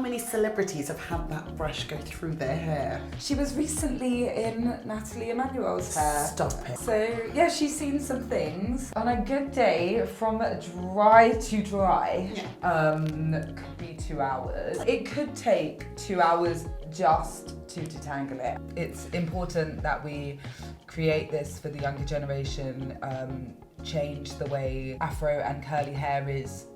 many celebrities have had that brush go through their hair? She was recently in Nathalie Emmanuel's hair. Stop it. So yeah, she's seen some things. On a good day, from dry to dry, could be 2 hours. It could take 2 hours just to detangle it. It's important that we create this for the younger generation, change the way Afro and curly hair is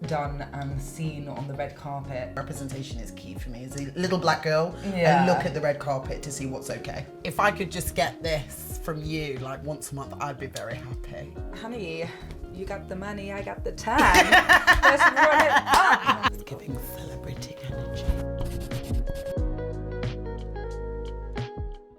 done and seen on the red carpet. Representation is key for me as a little black girl Yeah. and look at the red carpet to see what's okay. If I could just get this from you like once a month, I'd be very happy. Honey, you got the money, I got the time. Let's run it up. It's giving celebrity energy.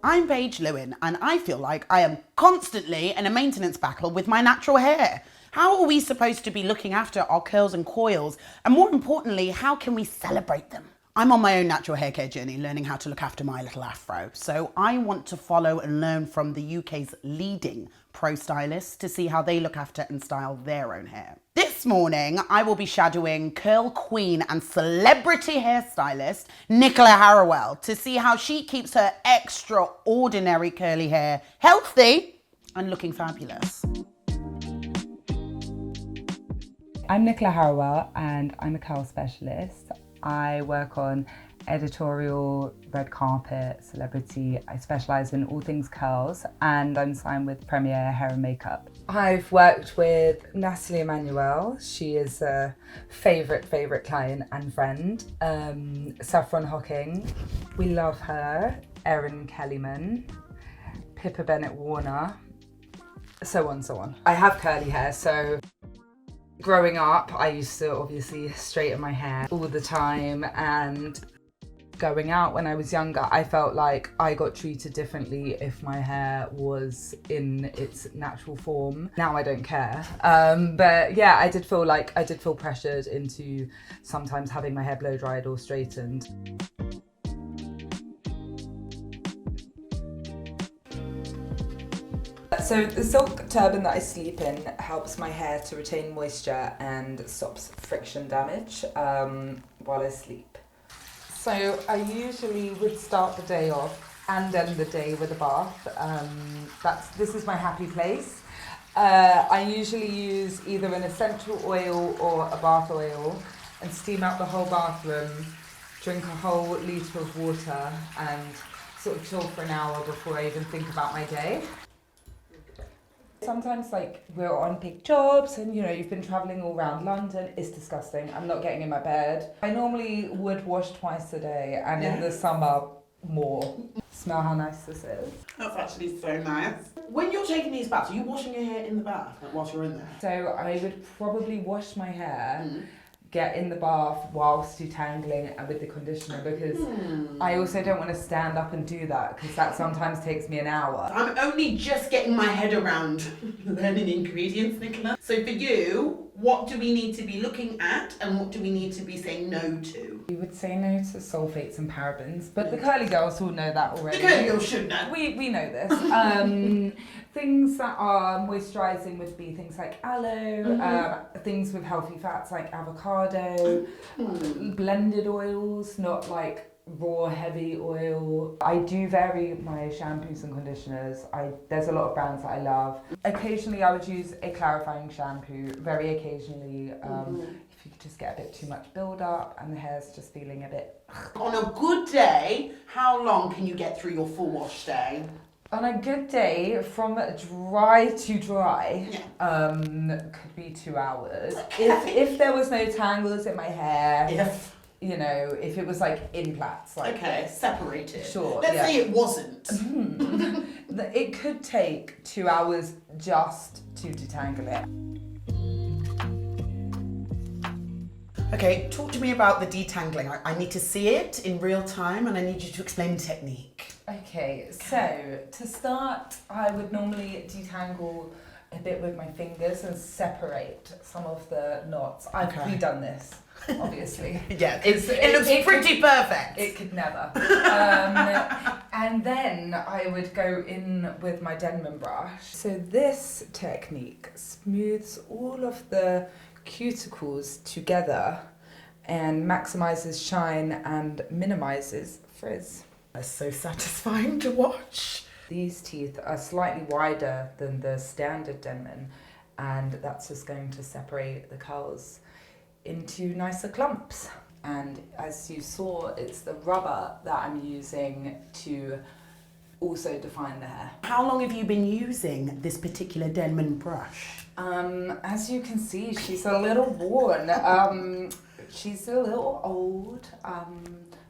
I'm Paige Lewin and I feel like I am constantly in a maintenance battle with my natural hair. How are we supposed to be looking after our curls and coils? And more importantly, how can we celebrate them? I'm on my own natural hair care journey, learning how to look after my little afro. So I want to follow and learn from the UK's leading pro stylists to see how they look after and style their own hair. This morning, I will be shadowing curl queen and celebrity hairstylist Nicola Harrowell to see how she keeps her extraordinary curly hair healthy and looking fabulous. I'm Nicola Harrowell and I'm a curl specialist. I work on editorial, red carpet, celebrity. I specialise in all things curls and I'm signed with Premier Hair and Makeup. I've worked with Nathalie Emmanuel. She is a favourite client and friend. Saffron Hocking, we love her. Erin Kellyman, Pippa Bennett-Warner, so on. I have curly hair, so growing up, I used to obviously straighten my hair all the time, and going out when I was younger, I felt like I got treated differently if my hair was in its natural form. Now I don't care. But yeah, I did feel pressured into sometimes having my hair blow dried or straightened. So the silk turban that I sleep in helps my hair to retain moisture and stops friction damage while I sleep. So I usually would start the day off and end the day with a bath. This is my happy place. I usually use either an essential oil or a bath oil and steam out the whole bathroom, drink a whole litre of water and sort of chill for an hour before I even think about my day. Sometimes like we're on big jobs and you've been travelling all around London, it's disgusting. I'm not getting in my bed. I normally would wash twice a day and in the summer more. Smell how nice this is. That's actually so nice. When you're taking these baths, are you washing your hair in the bath whilst you're in there? So I would probably wash my hair, get in the bath whilst detangling and with the conditioner because I also don't want to stand up and do that because that sometimes takes me an hour. I'm only just getting my head around learning ingredients, Nicola. So for you, what do we need to be looking at and what do we need to be saying no to? We would say no to sulfates and parabens, but the curly girls all know that already. The curly girls should know. We know this. Things that are moisturising would be things like aloe, things with healthy fats like avocado, blended oils, not like raw heavy oil. I do vary my shampoos and conditioners. There's a lot of brands that I love. Occasionally I would use a clarifying shampoo, very occasionally, if you just get a bit too much build up and the hair's just feeling a bit... On a good day, how long can you get through your full wash day? On a good day, from dry to dry, could be 2 hours. If there was no tangles in my hair, if it was like in plaits. Like separated. Sure. Let's say it wasn't. It could take 2 hours just to detangle it. Okay, talk to me about the detangling. I need to see it in real time and I need you to explain the technique. Okay, so to start, I would normally detangle a bit with my fingers and separate some of the knots. I've redone this, obviously. Yeah, it looks pretty perfect. It could never. And then I would go in with my Denman brush. So this technique smooths all of the cuticles together and maximizes shine and minimizes frizz. That's so satisfying to watch. These teeth are slightly wider than the standard Denman, and that's just going to separate the curls into nicer clumps. And as you saw, it's the rubber that I'm using to also define the hair. How long have you been using this particular Denman brush? As you can see, she's a little worn. She's a little old,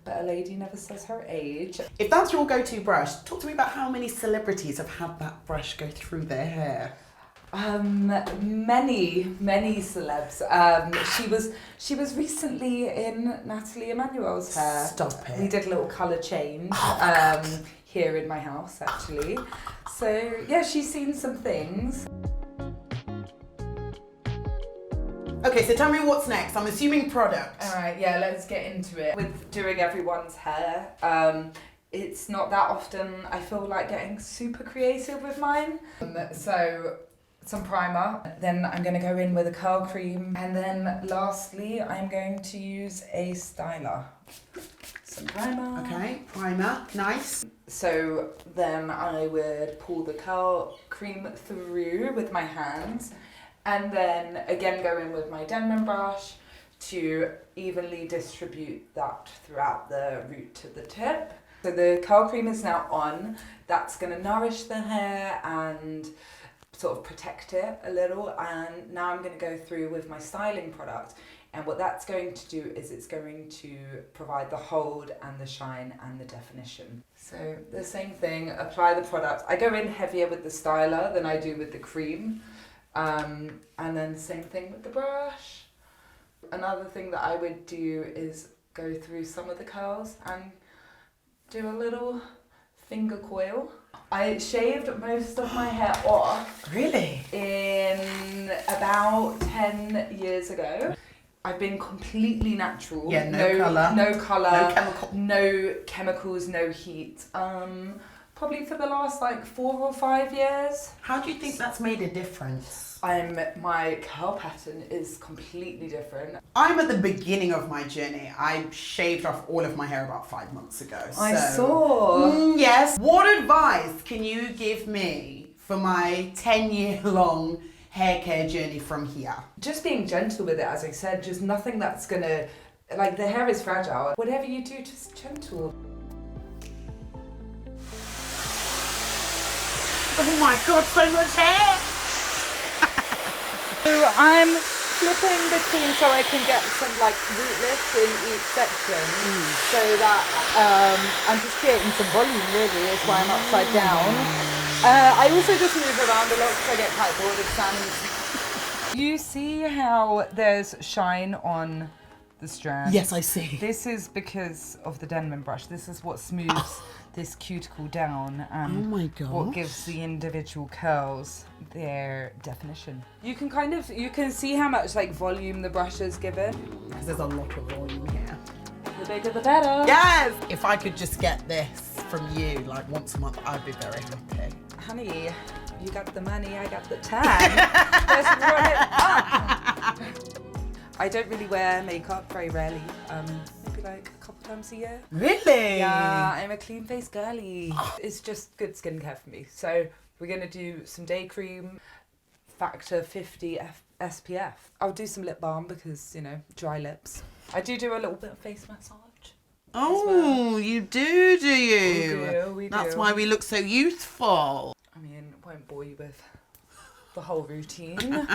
but a lady never says her age. If that's your go-to brush, talk to me about how many celebrities have had that brush go through their hair. Many celebs. She was recently in Nathalie Emmanuel's hair. Stop it. We did a little colour change here in my house, actually. So yeah, she's seen some things. Okay, so tell me what's next. I'm assuming product. All right, yeah, let's get into it. With doing everyone's hair, it's not that often I feel like getting super creative with mine. So some primer, then I'm going to go in with a curl cream, and then lastly I'm going to use a styler. Some primer. Okay, primer, nice. So then I would pull the curl cream through with my hands, and then again go in with my Denman brush to evenly distribute that throughout the root to the tip. So the curl cream is now on. That's going to nourish the hair and sort of protect it a little, and now I'm going to go through with my styling product, and what that's going to do is it's going to provide the hold and the shine and the definition. So the same thing, apply the product. I go in heavier with the styler than I do with the cream, and then the same thing with the brush. Another thing that I would do is go through some of the curls and do a little finger coil. I shaved most of my hair off. Really? In about 10 years ago. I've been completely natural. Yeah, no colour. No colour. No chemical. No chemicals, no heat. Probably for the last like 4 or 5 years. How do you think that's made a difference? My curl pattern is completely different. I'm at the beginning of my journey. I shaved off all of my hair about 5 months ago. I saw. Yes. What advice can you give me for my 10-year-long hair care journey from here? Just being gentle with it, as I said, just nothing that's gonna, like, the hair is fragile. Whatever you do, just gentle. Oh my God, so much hair! So I'm flipping between so I can get some like root lifts in each section, so that I'm just creating some volume really, is why I'm upside down. I also just move around a lot because I get quite bored of standing. You see how there's shine on the strand? Yes, I see. This is because of the Denman brush. This is what smooths this cuticle down and Oh my gosh. what gives the individual curls their definition. You can see how much like volume the brush is given. Because there's a lot of volume here. The bigger the better. Yes! If I could just get this from you like once a month, I'd be very happy. Honey, you got the money, I got the time. Let's run it up. I don't really wear makeup very rarely. Maybe like a couple times a year. Really? Yeah, I'm a clean face girly. It's just good skincare for me. So we're gonna do some day cream, factor 50 SPF. I'll do some lip balm because, you know, dry lips. I do a little bit of face massage. Oh, you do you? We do. That's why we look so youthful. I mean, won't bore you with the whole routine.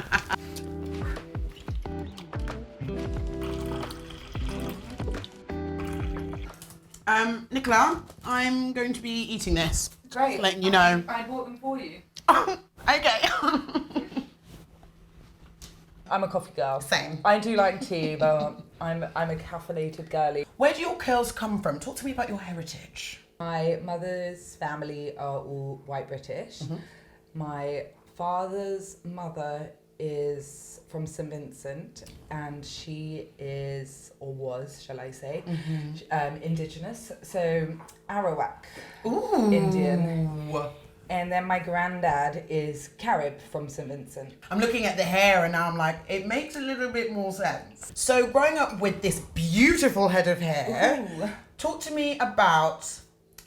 Nicola, I'm going to be eating this. Great. Letting you know. I bought them for you. Okay. I'm a coffee girl. Same. I do like tea, but I'm a caffeinated girly. Where do your curls come from? Talk to me about your heritage. My mother's family are all white British. Mm-hmm. My father's mother is from St Vincent, and she is, or was, shall I say, indigenous. So Arawak, Ooh. Indian. And then my granddad is Carib from St. Vincent. I'm looking at the hair and now I'm like, it makes a little bit more sense. So growing up with this beautiful head of hair, Ooh. talk to me about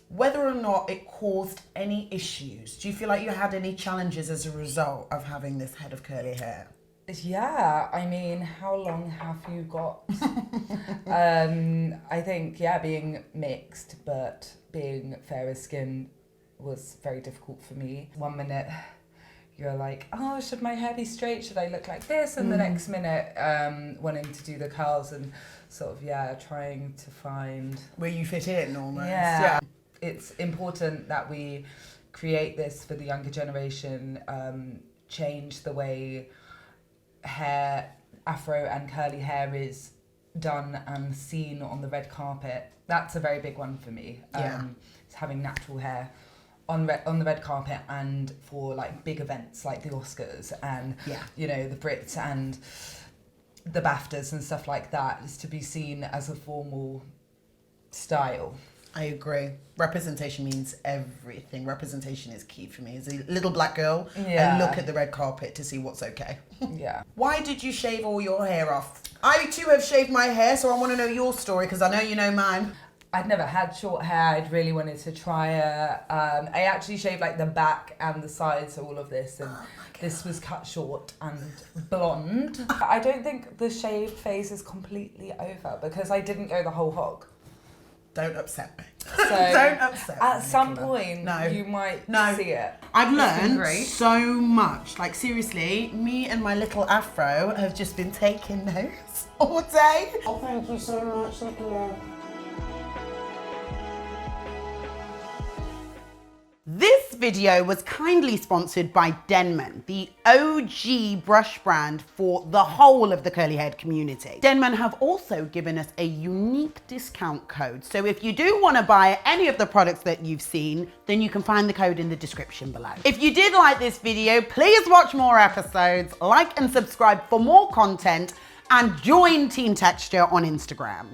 whether or not it caused any issues. Do you feel like you had any challenges as a result of having this head of curly hair? Yeah, I mean, how long have you got? I think, yeah, being mixed, but being fairer skinned was very difficult for me. One minute you're like, oh, should my hair be straight? Should I look like this? And the next minute wanting to do the curls and sort of, yeah, trying to find... Where you fit in almost. Yeah. It's important that we create this for the younger generation, change the way hair, afro and curly hair is done and seen on the red carpet. That's a very big one for me. It's having natural hair on the red carpet and for like big events like the Oscars and you know, the Brits and the BAFTAs and stuff like that, is to be seen as a formal style. I agree. Representation means everything. Representation is key for me. As a little black girl, I look at the red carpet to see what's okay. Yeah. Why did you shave all your hair off? I too have shaved my hair, so I want to know your story because I know you know mine. I'd never had short hair. I'd really wanted to try it. I actually shaved like the back and the sides, all of this, and this was cut short and blonde. I don't think the shave phase is completely over because I didn't go the whole hog. Don't upset me. So Don't upset me. At some Nicola. point, you might see it. I've learned so much. Like seriously, me and my little afro have just been taking notes all day. Oh, thank you so much, Nicola. This video was kindly sponsored by Denman, the OG brush brand for the whole of the curly haired community. Denman have also given us a unique discount code. So if you do want to buy any of the products that you've seen, then you can find the code in the description below. If you did like this video, please watch more episodes, like and subscribe for more content, and join Team Texture on Instagram.